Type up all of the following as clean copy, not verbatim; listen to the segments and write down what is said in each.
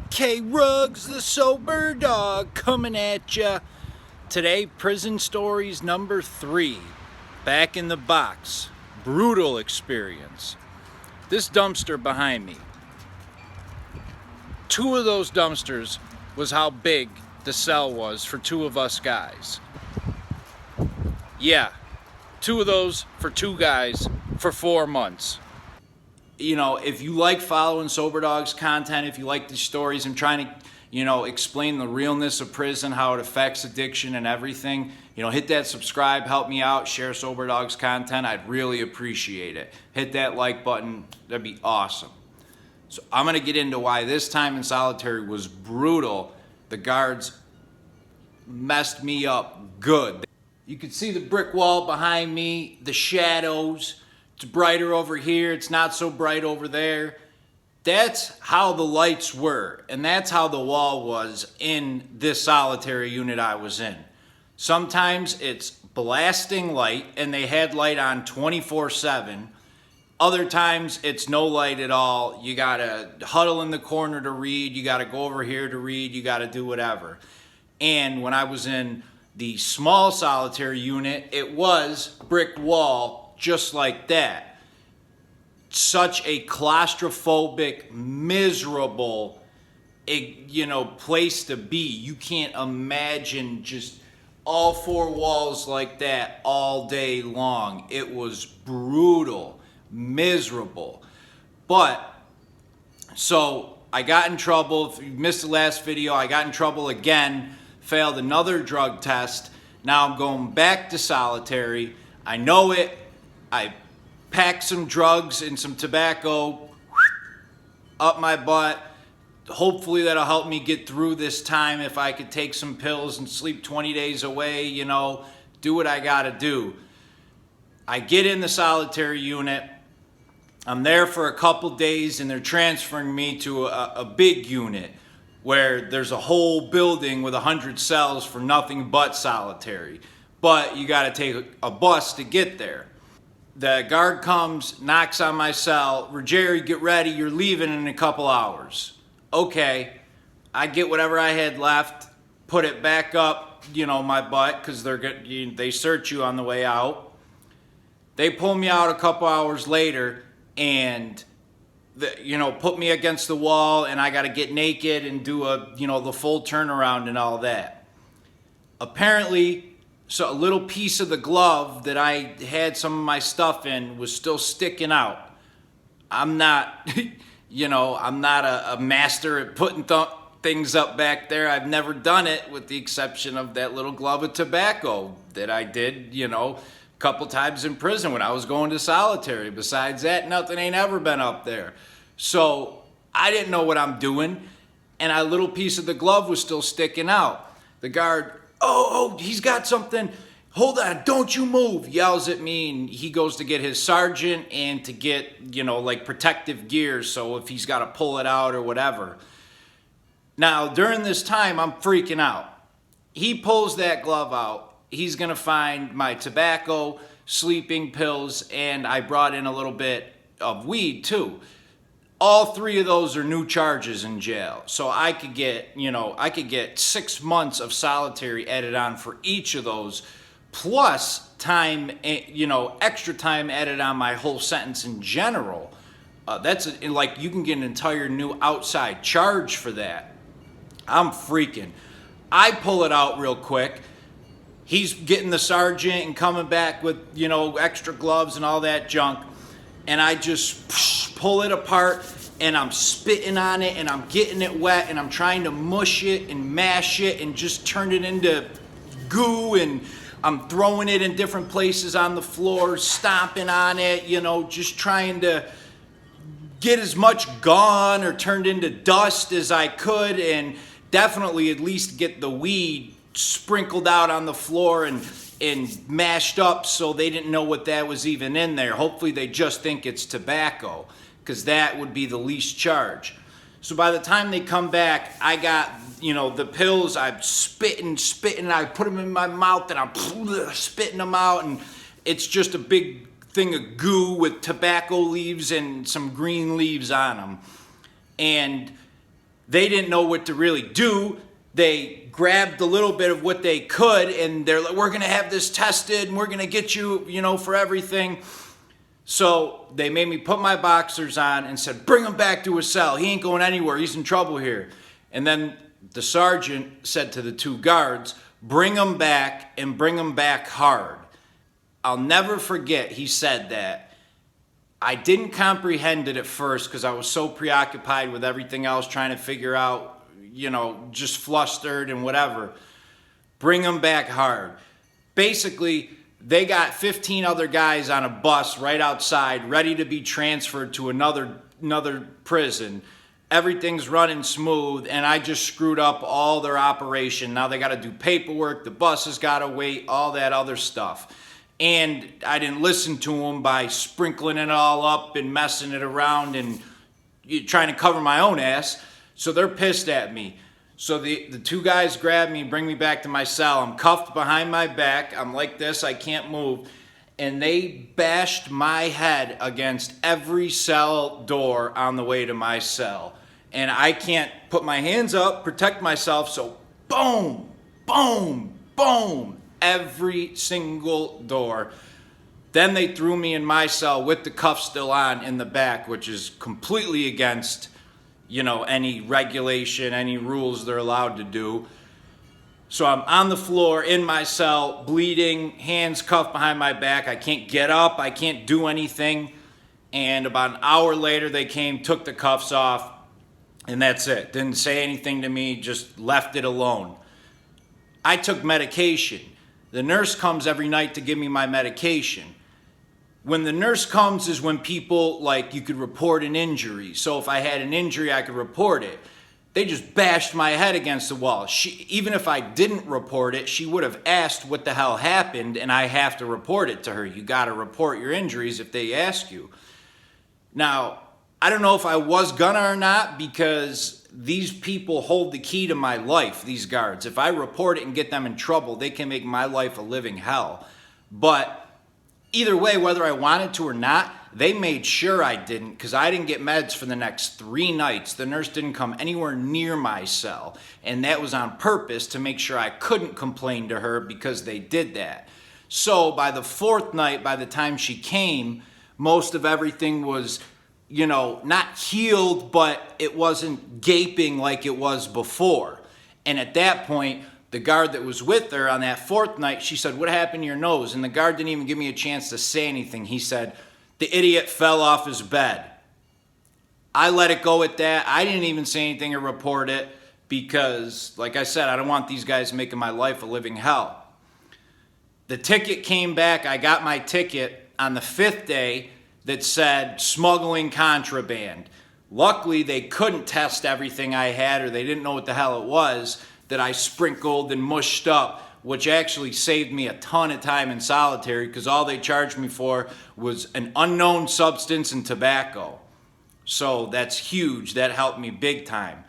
K-Rugs, the sober dog, coming at ya. Today, prison stories number 3. Back in the box. Brutal experience. This dumpster behind me. 2 of those dumpsters was how big the cell was for 2 of us guys. Yeah, 2 of those for 2 guys for 4 months. You know, if you like following Soberdogs content, if you like these stories, I'm trying to, explain the realness of prison, how it affects addiction and everything. Hit that subscribe, help me out, share Soberdogs content. I'd really appreciate it. Hit that like button. That'd be awesome. So I'm going to get into why this time in solitary was brutal. The guards messed me up good. You can see the brick wall behind me, the shadows. It's brighter over here, it's not so bright over there. That's how the lights were, and that's how the wall was in this solitary unit I was in. Sometimes it's blasting light, and they had light on 24/7. Other times it's no light at all. You gotta huddle in the corner to read, you gotta go over here to read, you gotta do whatever. And when I was in the small solitary unit, it was brick wall, just like that. Such a claustrophobic, miserable, place to be. You can't imagine just all 4 walls like that all day long. It was brutal, miserable. But, so I got in trouble. If you missed the last video, I got in trouble again, failed another drug test. Now I'm going back to solitary. I know it. I packed some drugs and some tobacco up my butt. Hopefully that'll help me get through this time. If I could take some pills and sleep 20 days away, do what I gotta do. I get in the solitary unit. I'm there for a couple days and they're transferring me to a big unit where there's a whole building with 100 cells for nothing but solitary. But you gotta take a bus to get there. The guard comes, knocks on my cell. Rogeri, get ready, you're leaving in a couple hours. Okay, I get whatever I had left, put it back up, my butt, because they search you on the way out. They pull me out a couple hours later and, put me against the wall, and I got to get naked and do the full turnaround and all that. Apparently, so a little piece of the glove that I had some of my stuff in was still sticking out. I'm not, I'm not a master at putting things up back there. I've never done it with the exception of that little glove of tobacco that I did, a couple times in prison when I was going to solitary. Besides that, nothing ain't ever been up there. So I didn't know what I'm doing, and a little piece of the glove was still sticking out. The guard, oh, he's got something. Hold on, don't you move, yells at me, and he goes to get his sergeant and to get, protective gear, so if he's got to pull it out or whatever. Now, during this time, I'm freaking out. He pulls that glove out. He's going to find my tobacco, sleeping pills, and I brought in a little bit of weed, too. All 3 of those are new charges in jail. So I could get 6 months of solitary added on for each of those, plus time, extra time added on my whole sentence in general. You can get an entire new outside charge for that. I'm freaking. I pull it out real quick. He's getting the sergeant and coming back with, extra gloves and all that junk. And I just pull it apart, and I'm spitting on it, and I'm getting it wet, and I'm trying to mush it and mash it and just turn it into goo, and I'm throwing it in different places on the floor, stomping on it, just trying to get as much gone or turned into dust as I could, and definitely at least get the weed sprinkled out on the floor and mashed up so they didn't know what that was even in there. Hopefully they just think it's tobacco, because that would be the least charge. So by the time they come back, I got, the pills. I'm spitting, I put them in my mouth, and I'm spitting them out, and it's just a big thing of goo with tobacco leaves and some green leaves on them. And They didn't know what to really do. They grabbed a little bit of what they could, and they're like, we're going to have this tested, and we're going to get you, for everything. So they made me put my boxers on and said, bring him back to his cell. He ain't going anywhere. He's in trouble here. And then the sergeant said to the 2 guards, bring him back and bring him back hard. I'll never forget he said that. I didn't comprehend it at first because I was so preoccupied with everything else, trying to figure out, just flustered and whatever. Bring them back hard. Basically, they got 15 other guys on a bus right outside, ready to be transferred to another prison. Everything's running smooth, and I just screwed up all their operation. Now they got to do paperwork, the bus has got to wait, all that other stuff. And I didn't listen to them by sprinkling it all up and messing it around and trying to cover my own ass. So they're pissed at me. So the 2 guys grab me and bring me back to my cell. I'm cuffed behind my back. I'm like this. I can't move. And they bashed my head against every cell door on the way to my cell. And I can't put my hands up, protect myself. So boom, boom, boom, every single door. Then they threw me in my cell with the cuffs still on in the back, which is completely against any regulation, any rules they're allowed to do. So I'm on the floor in my cell, bleeding, hands cuffed behind my back. I can't get up. I can't do anything. And about an hour later, they came, took the cuffs off, and that's it. Didn't say anything to me, just left it alone. I took medication. The nurse comes every night to give me my medication. When the nurse comes is when people, you could report an injury. So if I had an injury, I could report it. They just bashed my head against the wall. Even if I didn't report it, she would have asked what the hell happened, and I have to report it to her. You got to report your injuries if they ask you. Now, I don't know if I was gonna or not, because these people hold the key to my life, these guards. If I report it and get them in trouble, they can make my life a living hell. But either way, whether I wanted to or not, they made sure I didn't, because I didn't get meds for the next 3 nights. The nurse didn't come anywhere near my cell, and that was on purpose to make sure I couldn't complain to her, because they did that. So by the 4th night, by the time she came, most of everything was, not healed, but it wasn't gaping like it was before. And at that point, the guard that was with her on that 4th night, she said, what happened to your nose? And the guard didn't even give me a chance to say anything. He said, the idiot fell off his bed. I let it go at that. I didn't even say anything or report it because, like I said, I don't want these guys making my life a living hell. The ticket came back. I got my ticket on the 5th day that said smuggling contraband. Luckily, they couldn't test everything I had, or they didn't know what the hell it was that I sprinkled and mushed up, which actually saved me a ton of time in solitary, because all they charged me for was an unknown substance and tobacco. So that's huge. That helped me big time.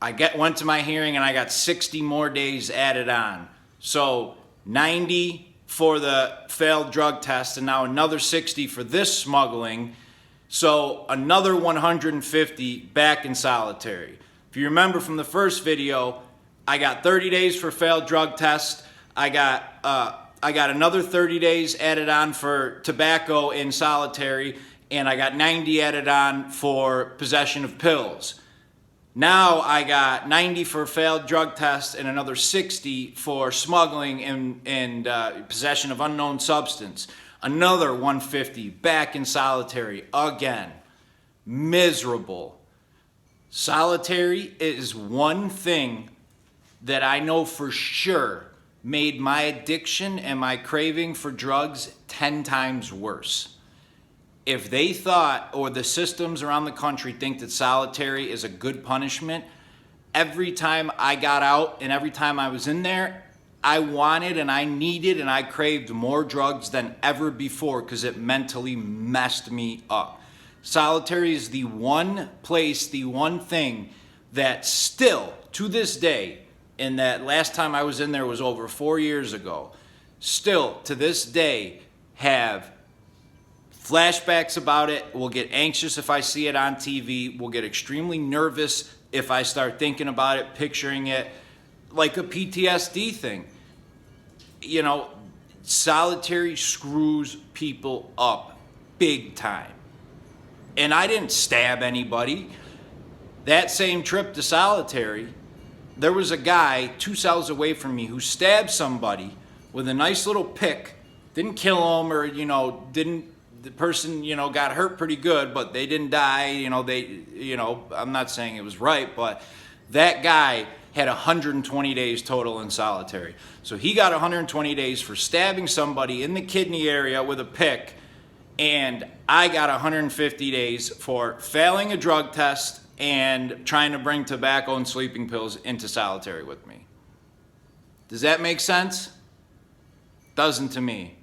I went to my hearing and I got 60 more days added on. So 90 for the failed drug test and now another 60 for this smuggling. So another 150 back in solitary. If you remember from the first video, I got 30 days for failed drug test. I got another 30 days added on for tobacco in solitary, and I got 90 added on for possession of pills. Now I got 90 for failed drug test and another 60 for smuggling and possession of unknown substance. Another 150 back in solitary again. Miserable. Solitary is one thing that I know for sure made my addiction and my craving for drugs 10 times worse. If they thought, or the systems around the country think that solitary is a good punishment, every time I got out and every time I was in there, I wanted and I needed and I craved more drugs than ever before because it mentally messed me up. Solitary is the one place, the one thing that still, to this day, and that last time I was in there was over 4 years ago, still to this day have flashbacks about it, will get anxious if I see it on TV, will get extremely nervous if I start thinking about it, picturing it like a PTSD thing. You know, solitary screws people up big time. And I didn't stab anybody. That same trip to solitary, there was a guy 2 cells away from me who stabbed somebody with a nice little pick. Didn't kill him, or, you know, the person, you know, got hurt pretty good, but they didn't die. You know, I'm not saying it was right, but that guy had 120 days total in solitary. So he got 120 days for stabbing somebody in the kidney area with a pick, and I got 150 days for failing a drug test and trying to bring tobacco and sleeping pills into solitary with me. Does that make sense? Doesn't to me.